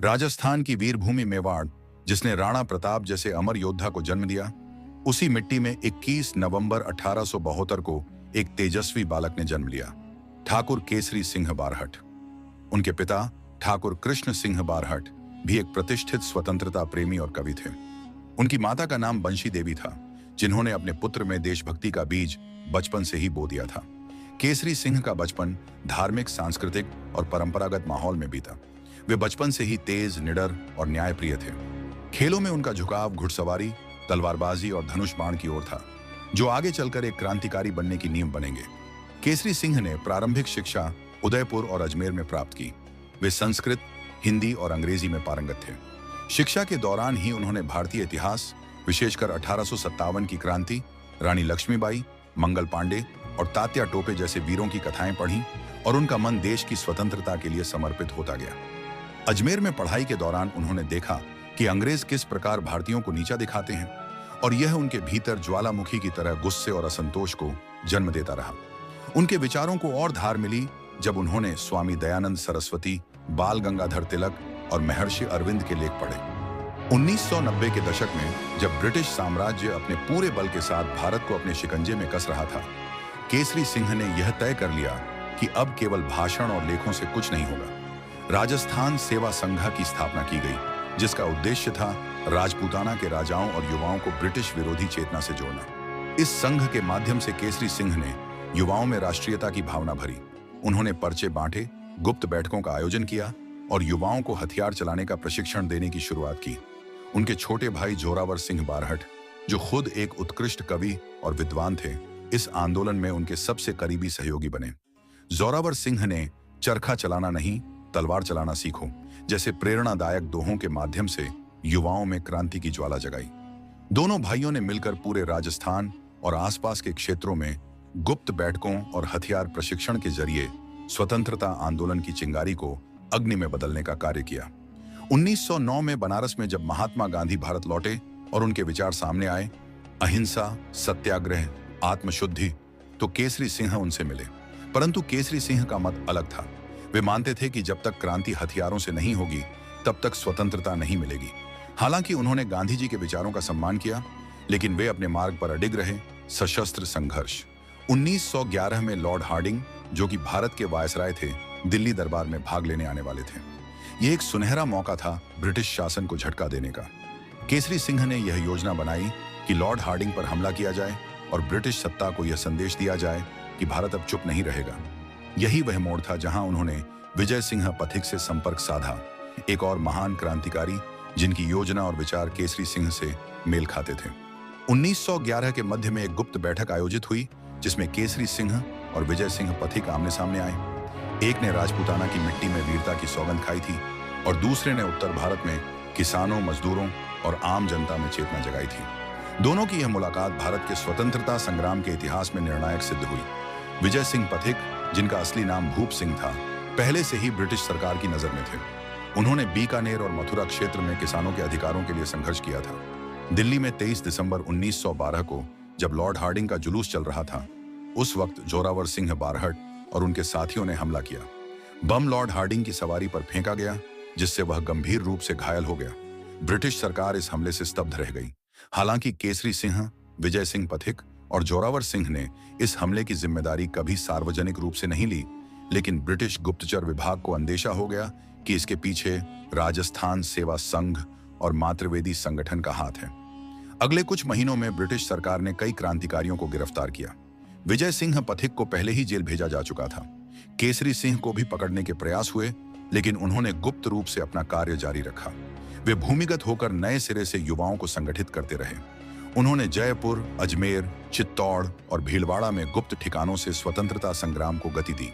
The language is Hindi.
राजस्थान की वीरभूमि मेवाड़, जिसने राणा प्रताप जैसे अमर योद्धा को जन्म दिया, उसी मिट्टी में 21 नवंबर 1872 को एक तेजस्वी बालक ने जन्म लिया, ठाकुर केसरी सिंह बारहट। उनके पिता ठाकुर कृष्ण सिंह बारहट भी एक प्रतिष्ठित स्वतंत्रता प्रेमी और कवि थे। उनकी माता का नाम बंशी देवी था, जिन्होंने अपने पुत्र में देशभक्ति का बीज बचपन से ही बो दिया था। केसरी सिंह का बचपन धार्मिक, सांस्कृतिक और परंपरागत माहौल में बीता। वे बचपन से ही तेज, निडर और न्यायप्रिय थे। खेलों में उनका झुकाव घुड़सवारी, तलवारबाजी और धनुष बाण की ओर था, जो आगे चलकर एक क्रांतिकारी बनने की नींव बनेंगे। केसरी सिंह ने प्रारंभिक शिक्षा उदयपुर और अजमेर में प्राप्त की। वे संस्कृत, हिंदी और अंग्रेजी में पारंगत थे। शिक्षा के दौरान ही उन्होंने भारतीय इतिहास, विशेषकर 1857 की क्रांति, रानी लक्ष्मीबाई, मंगल पांडे और तात्या टोपे जैसे वीरों की कथाएं पढ़ी और उनका मन देश की स्वतंत्रता के लिए समर्पित होता गया। अजमेर में पढ़ाई के दौरान उन्होंने देखा कि अंग्रेज किस प्रकार भारतीयों को नीचा दिखाते हैं, और यह उनके भीतर ज्वालामुखी की तरह गुस्से और असंतोष को जन्म देता रहा। उनके विचारों को और धार मिली जब उन्होंने स्वामी दयानंद सरस्वती, बाल गंगाधर तिलक और महर्षि अरविंद के लेख पढ़े। 1990 के दशक में जब ब्रिटिश साम्राज्य अपने पूरे बल के साथ भारत को अपने शिकंजे में कस रहा था, केसरी सिंह ने यह तय कर लिया कि अब केवल भाषण और लेखों से कुछ नहीं होगा। राजस्थान सेवा संघ की स्थापना की गई, जिसका उद्देश्य था राजपूताना के राजाओं और युवाओं को ब्रिटिश विरोधी चेतना से जोड़ना। इस संघ के माध्यम से केसरी सिंह ने युवाओं में राष्ट्रीयता की भावना भरी। उन्होंने पर्चे बांटे, गुप्त बैठकों का आयोजन किया और युवाओं को हथियार चलाने का प्रशिक्षण देने की शुरुआत की। उनके छोटे भाई जोरावर सिंह बारहट, जो खुद एक उत्कृष्ट कवि और विद्वान थे, इस आंदोलन में उनके सबसे करीबी सहयोगी बने। जोरावर सिंह ने चरखा चलाना नहीं, तलवार चलाना सीखो जैसे प्रेरणादायक दोहों के माध्यम से युवाओं में क्रांति की ज्वाला जगाई। दोनों भाइयों ने मिलकर पूरे राजस्थान और आसपास के क्षेत्रों में गुप्त बैठकों और हथियार प्रशिक्षण के जरिए स्वतंत्रता आंदोलन की चिंगारी को अग्नि में बदलने का कार्य किया। 1909 में बनारस में जब महात्मा गांधी भारत लौटे और उनके विचार सामने आए, अहिंसा, सत्याग्रह, आत्मशुद्धि, तो केसरी सिंह उनसे मिले। परंतु केसरी सिंह का मत अलग था। वे मानते थे कि जब तक क्रांति हथियारों से नहीं होगी, तब तक स्वतंत्रता नहीं मिलेगी। हालांकि उन्होंने गांधी जी के विचारों का सम्मान किया, लेकिन वे अपने मार्ग पर अडिग रहे। सशस्त्र संघर्ष। 1911 में लॉर्ड हार्डिंग, जो कि भारत के वायसराय थे, दिल्ली दरबार में भाग लेने आने वाले थे। यह एक सुनहरा मौका था ब्रिटिश शासन को झटका देने का। केसरी सिंह ने यह योजना बनाई कि लॉर्ड हार्डिंग पर हमला किया जाए और ब्रिटिश सत्ता को यह संदेश दिया जाए कि भारत अब चुप नहीं रहेगा। यही वह मोड़ था जहां उन्होंने विजय सिंह पथिक से संपर्क साधा, एक और महान क्रांतिकारी जिनकी योजना और विचार केसरी सिंह से मेल खाते थे। 1911 के मध्य में एक गुप्त बैठक आयोजित हुई, जिसमें केसरी सिंह और विजय सिंह पथिक आमने सामने आए। एक ने राजपूताना की मिट्टी में वीरता की सौगंध खाई थी और दूसरे ने उत्तर भारत में किसानों, मजदूरों और आम जनता में चेतना जगाई थी। दोनों की यह मुलाकात भारत के स्वतंत्रता संग्राम के इतिहास में निर्णायक सिद्ध हुई। विजय सिंह पथिक, जिनका असली नाम भूप सिंह था, पहले से ही ब्रिटिश सरकार की नजर में थे। उन्होंने बीकानेर और मथुरा क्षेत्र में किसानों के अधिकारों के लिए संघर्ष किया था। दिल्ली में 23 दिसंबर 1912 को जब लॉर्ड हार्डिंग का जुलूस चल रहा था, उस वक्त जोरावर सिंह बारहट और उनके साथियों ने हमला किया। बम लॉर्ड हार्डिंग की सवारी पर फेंका गया, जिससे वह गंभीर रूप से घायल हो गया। ब्रिटिश सरकार इस हमले से स्तब्ध रह गई। हालांकि केसरी सिंह, विजय सिंह पथिक और जोरावर सिंह ने इस हमले की जिम्मेदारी कभी सार्वजनिक रूप से नहीं ली, लेकिन ब्रिटिश गुप्तचर विभाग को अंदेशा हो गया कि इसके पीछे राजस्थान सेवा संघ और मातृवेदी संगठन का हाथ है। अगले कुछ महीनों में ब्रिटिश सरकार ने कई क्रांतिकारियों को गिरफ्तार किया। विजय सिंह पथिक को पहले ही जेल भेजा जा चुका था। केसरी सिंह को भी पकड़ने के प्रयास हुए, लेकिन उन्होंने गुप्त रूप से अपना कार्य जारी रखा। वे भूमिगत होकर नए सिरे से युवाओं को संगठित करते रहे। उन्होंने जयपुर, अजमेर, चित्तौड़ और भीलवाड़ा में गुप्त ठिकानों से स्वतंत्रता संग्राम को गति दी।